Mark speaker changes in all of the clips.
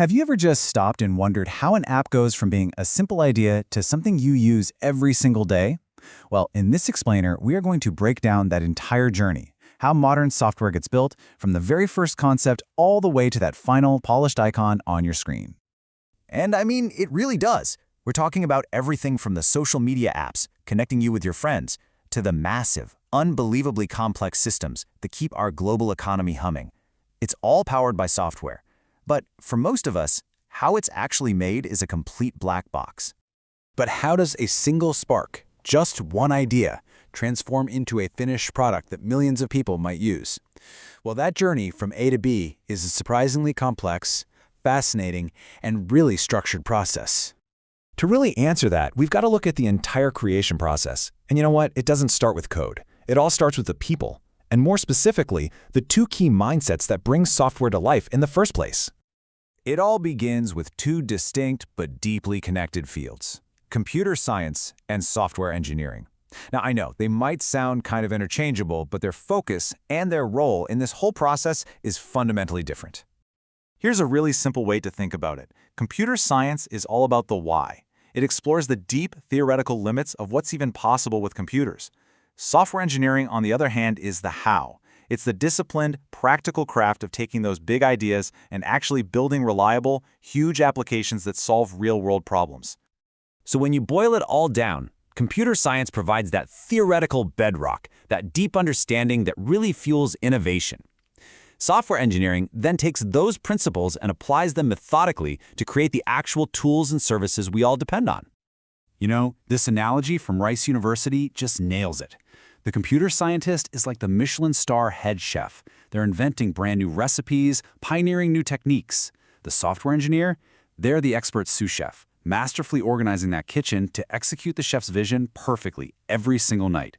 Speaker 1: Have you ever just stopped and wondered how an app goes from being a simple idea to something you use every single day? Well, in this explainer, we are going to break down that entire journey, how modern software gets built from the very first concept all the way to that final polished icon on your screen.
Speaker 2: And I mean, it really does. We're talking about everything from the social media apps, connecting you with your friends, to the massive, unbelievably complex systems that keep our global economy humming. It's all powered by software. But for most of us, how it's actually made is a complete black box.
Speaker 3: But how does a single spark, just one idea, transform into a finished product that millions of people might use? Well, that journey from A to B is a surprisingly complex, fascinating, and really structured process. To really answer that, we've got to look at the entire creation process. And you know what? It doesn't start with code. It all starts with the people, and more specifically, the two key mindsets that bring software to life in the first place.
Speaker 2: It all begins with two distinct but deeply connected fields: computer science and software engineering. Now, I know they might sound kind of interchangeable, but their focus and their role in this whole process is fundamentally different.
Speaker 1: Here's a really simple way to think about it. Computer science is all about the why. It explores the deep theoretical limits of what's even possible with computers. Software engineering, on the other hand, is the how. It's the disciplined, practical craft of taking those big ideas and actually building reliable, huge applications that solve real-world problems.
Speaker 2: So when you boil it all down, computer science provides that theoretical bedrock, that deep understanding that really fuels innovation. Software engineering then takes those principles and applies them methodically to create the actual tools and services we all depend on.
Speaker 1: You know, this analogy from Rice University just nails it. The computer scientist is like the Michelin star head chef. They're inventing brand new recipes, pioneering new techniques. The software engineer, they're the expert sous chef, masterfully organizing that kitchen to execute the chef's vision perfectly every single night.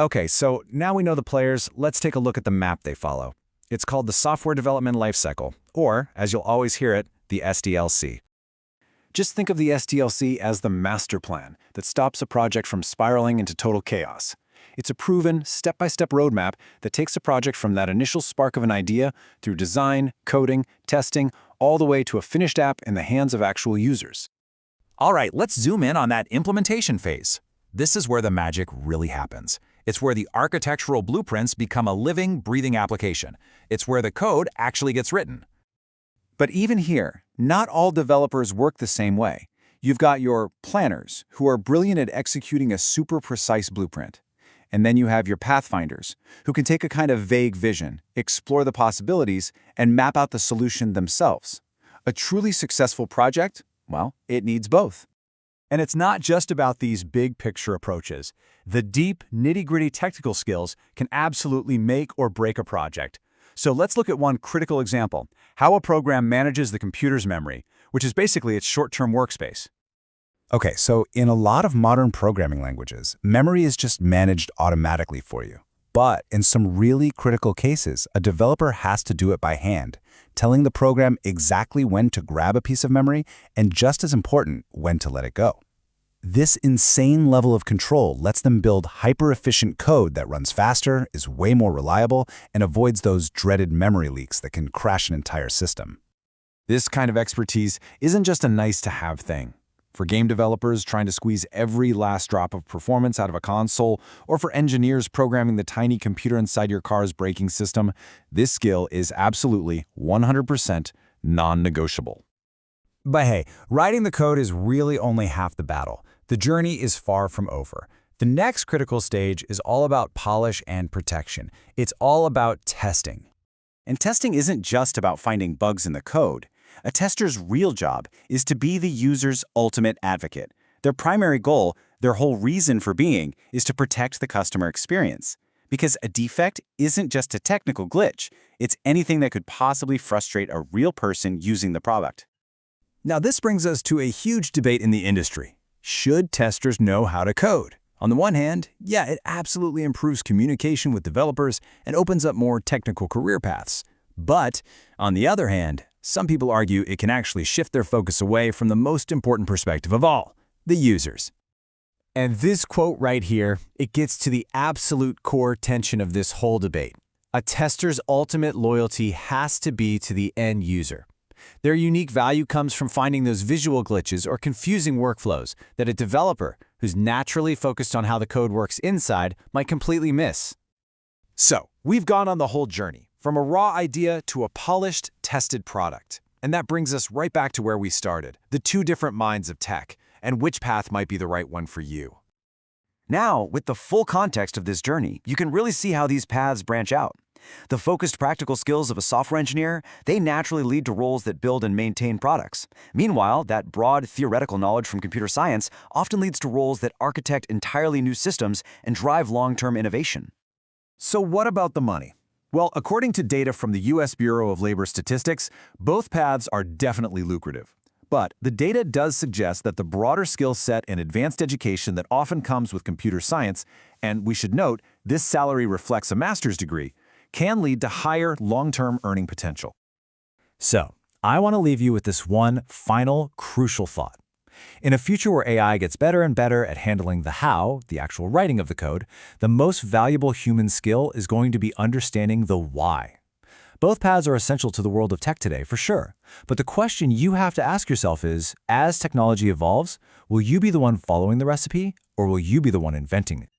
Speaker 3: Okay, so now we know the players, let's take a look at the map they follow. It's called the Software Development Lifecycle, or, as you'll always hear it, the SDLC. Just think of the SDLC as the master plan that stops a project from spiraling into total chaos. It's a proven, step-by-step roadmap that takes a project from that initial spark of an idea through design, coding, testing, all the way to a finished app in the hands of actual users.
Speaker 2: All right, let's zoom in on that implementation phase. This is where the magic really happens. It's where the architectural blueprints become a living, breathing application. It's where the code actually gets written.
Speaker 1: But even here, not all developers work the same way. You've got your planners, who are brilliant at executing a super precise blueprint. And then you have your pathfinders, who can take a kind of vague vision, explore the possibilities, and map out the solution themselves. A truly successful project, well, it needs both. And it's not just about these big picture approaches. The deep, nitty-gritty technical skills can absolutely make or break a project. So let's look at one critical example: how a program manages the computer's memory, which is basically its short-term workspace.
Speaker 3: Okay, so in a lot of modern programming languages, memory is just managed automatically for you. But in some really critical cases, a developer has to do it by hand, telling the program exactly when to grab a piece of memory and, just as important, when to let it go. This insane level of control lets them build hyper-efficient code that runs faster, is way more reliable, and avoids those dreaded memory leaks that can crash an entire system.
Speaker 1: This kind of expertise isn't just a nice-to-have thing. For game developers trying to squeeze every last drop of performance out of a console, or for engineers programming the tiny computer inside your car's braking system, this skill is absolutely 100% non-negotiable.
Speaker 2: But hey, writing the code is really only half the battle. The journey is far from over. The next critical stage is all about polish and protection. It's all about testing.
Speaker 1: And testing isn't just about finding bugs in the code. A tester's real job is to be the user's ultimate advocate. Their primary goal, their whole reason for being, is to protect the customer experience. Because a defect isn't just a technical glitch, it's anything that could possibly frustrate a real person using the product.
Speaker 2: Now this brings us to a huge debate in the industry. Should testers know how to code? On the one hand, yeah, it absolutely improves communication with developers and opens up more technical career paths. But on the other hand, some people argue it can actually shift their focus away from the most important perspective of all, the users. And this quote right here, it gets to the absolute core tension of this whole debate. A tester's ultimate loyalty has to be to the end user.
Speaker 1: Their unique value comes from finding those visual glitches or confusing workflows that a developer who's naturally focused on how the code works inside might completely miss. So, we've gone on the whole journey, from a raw idea to a polished, tested product. And that brings us right back to where we started, the two different minds of tech, and which path might be the right one for you.
Speaker 4: Now, with the full context of this journey, you can really see how these paths branch out. The focused practical skills of a software engineer, they naturally lead to roles that build and maintain products. Meanwhile, that broad theoretical knowledge from computer science often leads to roles that architect entirely new systems and drive long-term innovation.
Speaker 1: So what about the money? Well, according to data from the U.S. Bureau of Labor Statistics, both paths are definitely lucrative. But the data does suggest that the broader skill set and advanced education that often comes with computer science, and we should note, this salary reflects a master's degree, can lead to higher long-term earning potential.
Speaker 2: So, I want to leave you with this one final, crucial thought. In a future where AI gets better and better at handling the how, the actual writing of the code, the most valuable human skill is going to be understanding the why. Both paths are essential to the world of tech today, for sure. But the question you have to ask yourself is, as technology evolves, will you be the one following the recipe, or will you be the one inventing it?